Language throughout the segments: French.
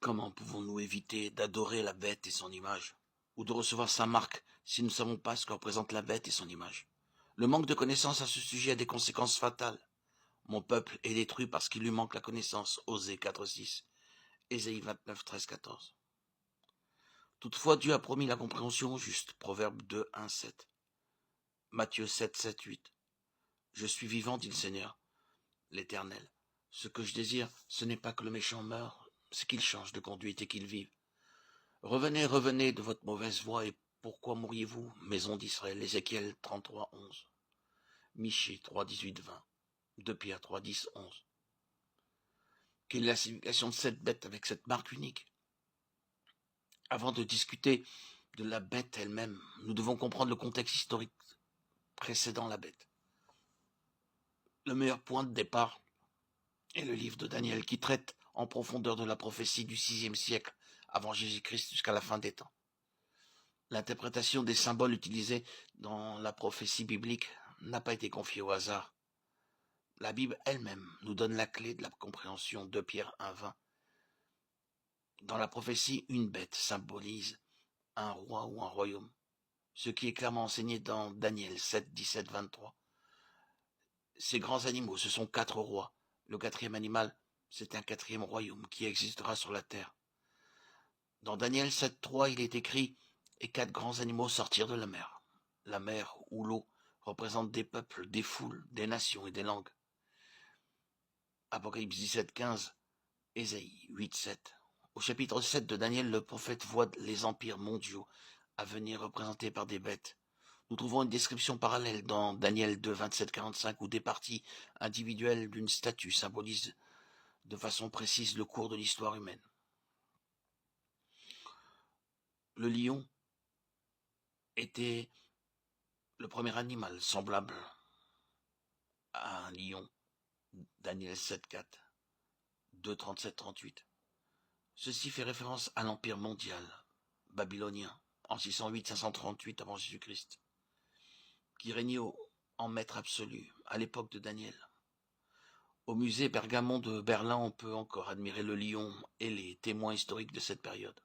Comment pouvons-nous éviter d'adorer la bête et son image, ou de recevoir sa marque si nous ne savons pas ce que représente la bête et son image? Le manque de connaissance à ce sujet a des conséquences fatales. Mon peuple est détruit parce qu'il lui manque la connaissance. Osée 4:6, Ésaïe 29, 13, 14. Toutefois, Dieu a promis la compréhension au juste. Proverbe 2, 1, 7. Matthieu 7, 7, 8. Je suis vivant, dit le Seigneur, l'Éternel. Ce que je désire, ce n'est pas que le méchant meure, c'est qu'il change de conduite et qu'il vive. Revenez, revenez de votre mauvaise voie, et pourquoi mourriez-vous, maison d'Israël? Ézéchiel 33, 11. Michée 3, 18, 20. 2 Pierre 3, 10, 11. Quelle est la signification de cette bête avec cette marque unique? Avant de discuter de la bête elle-même, nous devons comprendre le contexte historique précédant la bête. Le meilleur point de départ est le livre de Daniel qui traite en profondeur de la prophétie du VIe siècle avant Jésus-Christ jusqu'à la fin des temps. L'interprétation des symboles utilisés dans la prophétie biblique n'a pas été confiée au hasard. La Bible elle-même nous donne la clé de la compréhension de Pierre 1:20. Dans la prophétie, une bête symbolise un roi ou un royaume, ce qui est clairement enseigné dans Daniel 7, 17, 23. Ces grands animaux, ce sont 4 rois. Le 4e animal, c'est un 4e royaume qui existera sur la terre. Dans Daniel 7, 3, il est écrit « Et 4 grands animaux sortirent de la mer. » La mer ou l'eau représente des peuples, des foules, des nations et des langues. Apocalypse 17, 15, Ésaïe 8, 7. Au chapitre 7 de Daniel, le prophète voit les empires mondiaux à venir représentés par des bêtes. Nous trouvons une description parallèle dans Daniel 2, 27, 45, où des parties individuelles d'une statue symbolisent de façon précise le cours de l'histoire humaine. Le lion était le premier animal semblable à un lion. Daniel 7, 4, 2, 37, 38. Ceci fait référence à l'empire mondial babylonien en 608-538 avant Jésus-Christ, qui régnait en maître absolu à l'époque de Daniel. Au musée Pergamon de Berlin, on peut encore admirer le lion et les témoins historiques de cette période.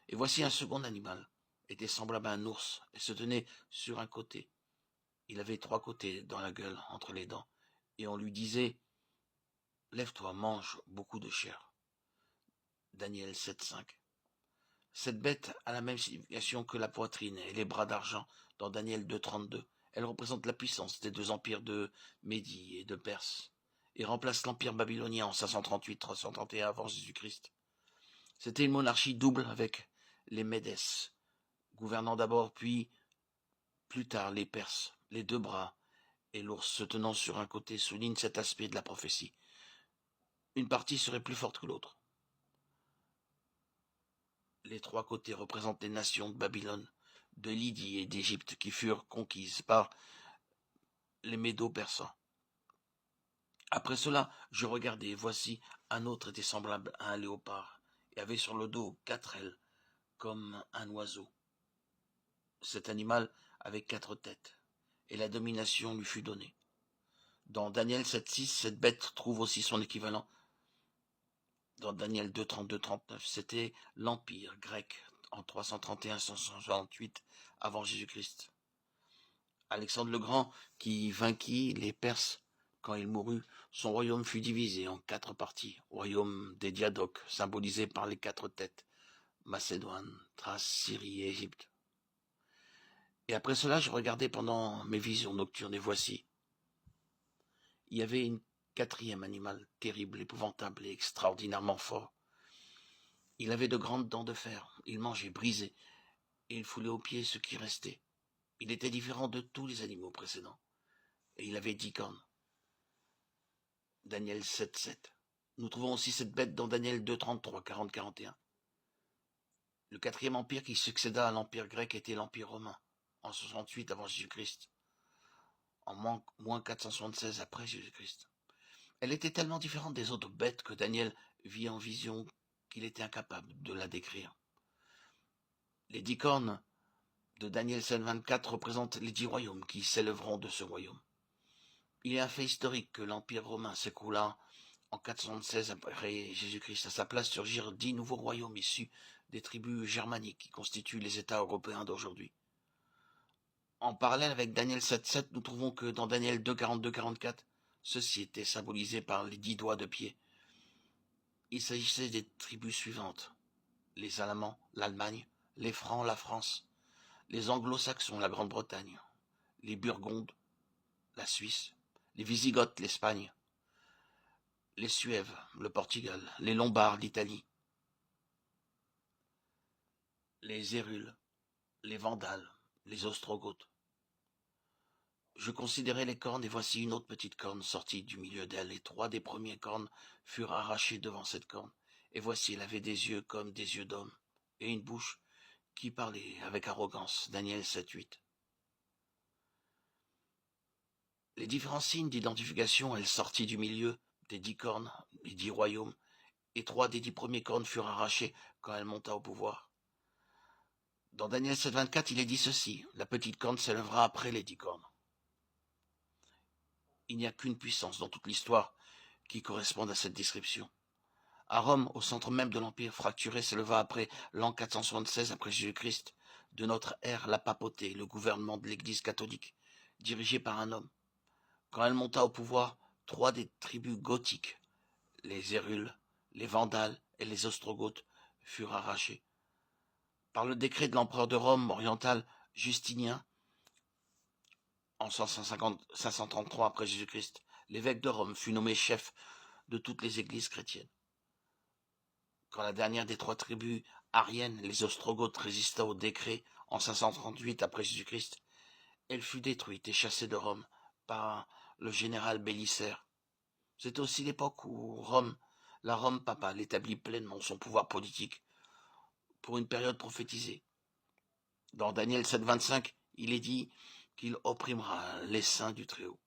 Et voici un second animal, était semblable à un ours et se tenait sur un côté. Il avait 3 côtés dans la gueule, entre les dents, et on lui disait « Lève-toi, mange beaucoup de chair ». Daniel 7, 5. Cette bête a la même signification que la poitrine et les bras d'argent dans Daniel 2, 32. Elle représente la puissance des 2 empires de Médie et de Perse et remplace l'empire babylonien en 538-331 avant Jésus-Christ. C'était une monarchie double avec les Médès, gouvernant d'abord puis plus tard les Perses. Les 2 bras et l'ours se tenant sur un côté soulignent cet aspect de la prophétie. Une partie serait plus forte que l'autre. Les 3 côtés représentent les nations de Babylone, de Lydie et d'Égypte qui furent conquises par les Médo-Persans. Après cela, je regardai, et voici, un autre était semblable à un léopard, et avait sur le dos 4 ailes, comme un oiseau. Cet animal avait 4 têtes, et la domination lui fut donnée. Dans Daniel 7.6, cette bête trouve aussi son équivalent. Dans Daniel 2.32-39, c'était l'Empire grec en 331-168 avant Jésus-Christ. Alexandre le Grand, qui vainquit les Perses quand il mourut, son royaume fut divisé en 4 parties. Royaume des Diadoques, symbolisé par les 4 têtes, Macédoine, Thrace, Syrie et Égypte. Et après cela, je regardais pendant mes visions nocturnes, et voici, il y avait une 4e animal, terrible, épouvantable et extraordinairement fort. Il avait de grandes dents de fer, il mangeait brisé, et il foulait aux pieds ce qui restait. Il était différent de tous les animaux précédents, et il avait 10 cornes. Daniel 7, 7. Nous trouvons aussi cette bête dans Daniel 2, 33, 40, 41. Le 4e empire qui succéda à l'empire grec était l'empire romain, en 68 avant Jésus-Christ, en moins 476 après Jésus-Christ. Elle était tellement différente des autres bêtes que Daniel vit en vision qu'il était incapable de la décrire. Les 10 cornes de Daniel 7, 24 représentent les 10 royaumes qui s'élèveront de ce royaume. Il est un fait historique que l'empire romain s'écroula En 476 après Jésus-Christ, à sa place surgirent 10 nouveaux royaumes issus des tribus germaniques qui constituent les États européens d'aujourd'hui. En parallèle avec Daniel 7.7, nous trouvons que dans Daniel 2.42-44, ceci était symbolisé par les 10 doigts de pied. Il s'agissait des tribus suivantes: les Allemands, l'Allemagne, les Francs, la France, les Anglo-Saxons, la Grande-Bretagne, les Burgondes, la Suisse, les Wisigoths, l'Espagne, les Suèves, le Portugal, les Lombards, l'Italie, les Hérules, les Vandales, les Ostrogoths. Je considérais les cornes, et voici une autre petite corne sortie du milieu d'elle, et 3 des premières cornes furent arrachées devant cette corne. Et voici, elle avait des yeux comme des yeux d'homme, et une bouche qui parlait avec arrogance. Daniel 7.8. Les différents signes d'identification, elle sortit du milieu des 10 cornes, les 10 royaumes, et 3 des 10 premiers cornes furent arrachées quand elle monta au pouvoir. Dans Daniel 7.24, il est dit ceci: la petite corne s'élèvera après les 10 cornes. Il n'y a qu'une puissance dans toute l'histoire qui corresponde à cette description. À Rome, au centre même de l'Empire fracturé, s'éleva après l'an 476 après Jésus-Christ de notre ère la papauté, le gouvernement de l'Église catholique, dirigé par un homme. Quand elle monta au pouvoir, 3 des tribus gothiques, les Hérules, les Vandales et les Ostrogoths, furent arrachés. Par le décret de l'empereur de Rome oriental Justinien, en 533 après Jésus-Christ, l'évêque de Rome fut nommé chef de toutes les églises chrétiennes. Quand la dernière des 3 tribus ariennes, les Ostrogoths, résista au décret en 538 après Jésus-Christ, elle fut détruite et chassée de Rome par le général Bélisaire. C'est aussi l'époque où la Rome papale établit pleinement son pouvoir politique pour une période prophétisée. Dans Daniel 7.25, il est dit qu'il opprimera les saints du Très-Haut,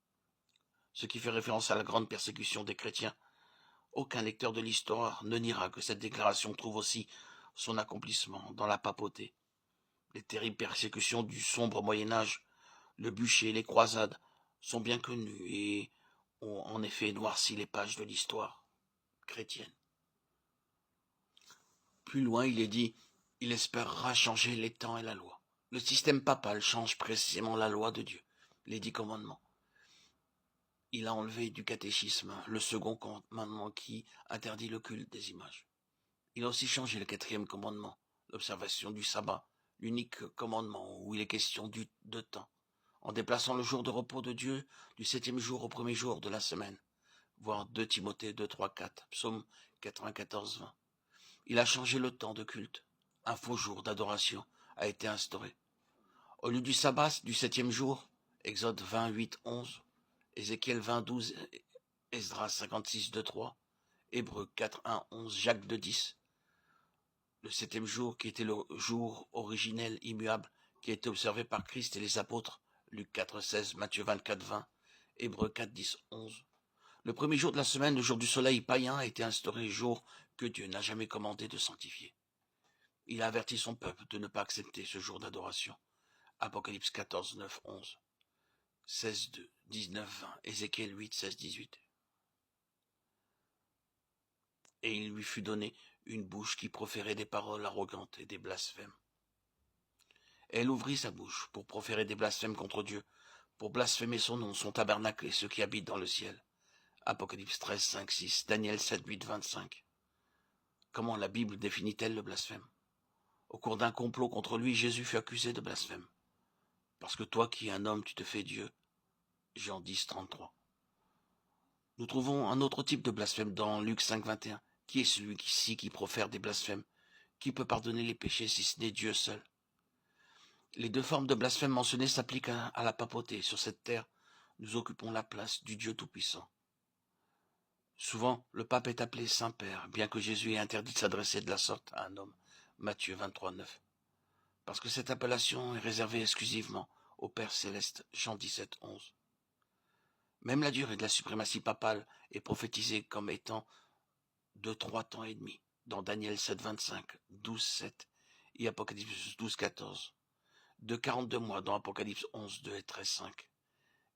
ce qui fait référence à la grande persécution des chrétiens. Aucun lecteur de l'histoire ne niera que cette déclaration trouve aussi son accomplissement dans la papauté. Les terribles persécutions du sombre Moyen-Âge, le bûcher, les croisades, sont bien connues et ont en effet noirci les pages de l'histoire chrétienne. Plus loin, il est dit: il espérera changer les temps et la loi. Le système papal change précisément la loi de Dieu, les 10 commandements. Il a enlevé du catéchisme le second commandement qui interdit le culte des images. Il a aussi changé le 4e commandement, l'observation du sabbat, l'unique commandement où il est question de temps, en déplaçant le jour de repos de Dieu du 7e jour au 1er jour de la semaine, voir 2 Timothée 2, 3, 4, Psaume 94, 20. Il a changé le temps de culte. Un faux jour d'adoration a été instauré. Au lieu du sabbat du 7e jour, Exode 28, 11, Ézéchiel 20, 12, Esdras 56, 2, 3, Hébreux 4, 1, 11, Jacques 2, 10. Le 7e jour qui était le jour originel immuable qui a été observé par Christ et les apôtres, Luc 4, 16, Matthieu 24, 20, Hébreux 4, 10, 11. Le 1er jour de la semaine, le jour du soleil païen, a été instauré jour que Dieu n'a jamais commandé de sanctifier. Il a averti son peuple de ne pas accepter ce jour d'adoration. Apocalypse 14, 9, 11, 16, 2, 19, 20, Ézéchiel 8, 16, 18. Et il lui fut donné une bouche qui proférait des paroles arrogantes et des blasphèmes. Elle ouvrit sa bouche pour proférer des blasphèmes contre Dieu, pour blasphémer son nom, son tabernacle et ceux qui habitent dans le ciel. Apocalypse 13, 5, 6, Daniel 7, 8, 25. Comment la Bible définit-elle le blasphème? Au cours d'un complot contre lui, Jésus fut accusé de blasphème. Parce que toi qui es un homme, tu te fais Dieu. Jean 10, 33. Nous trouvons un autre type de blasphème dans Luc 5, 21. Qui est celui-ci qui profère des blasphèmes? Qui peut pardonner les péchés si ce n'est Dieu seul? Les 2 formes de blasphème mentionnées s'appliquent à la papauté. Sur cette terre, nous occupons la place du Dieu Tout-Puissant. Souvent, le pape est appelé Saint-Père, bien que Jésus ait interdit de s'adresser de la sorte à un homme. Matthieu 23, 9. Parce que cette appellation est réservée exclusivement au Père céleste. Jean 17, 11. Même la durée de la suprématie papale est prophétisée comme étant de 3 temps et demi, dans Daniel 7, 25, 12, 7 et Apocalypse 12, 14, de 42 mois dans Apocalypse 11, 2 et 13, 5,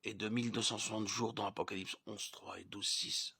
et de 1260 jours dans Apocalypse 11, 3 et 12, 6.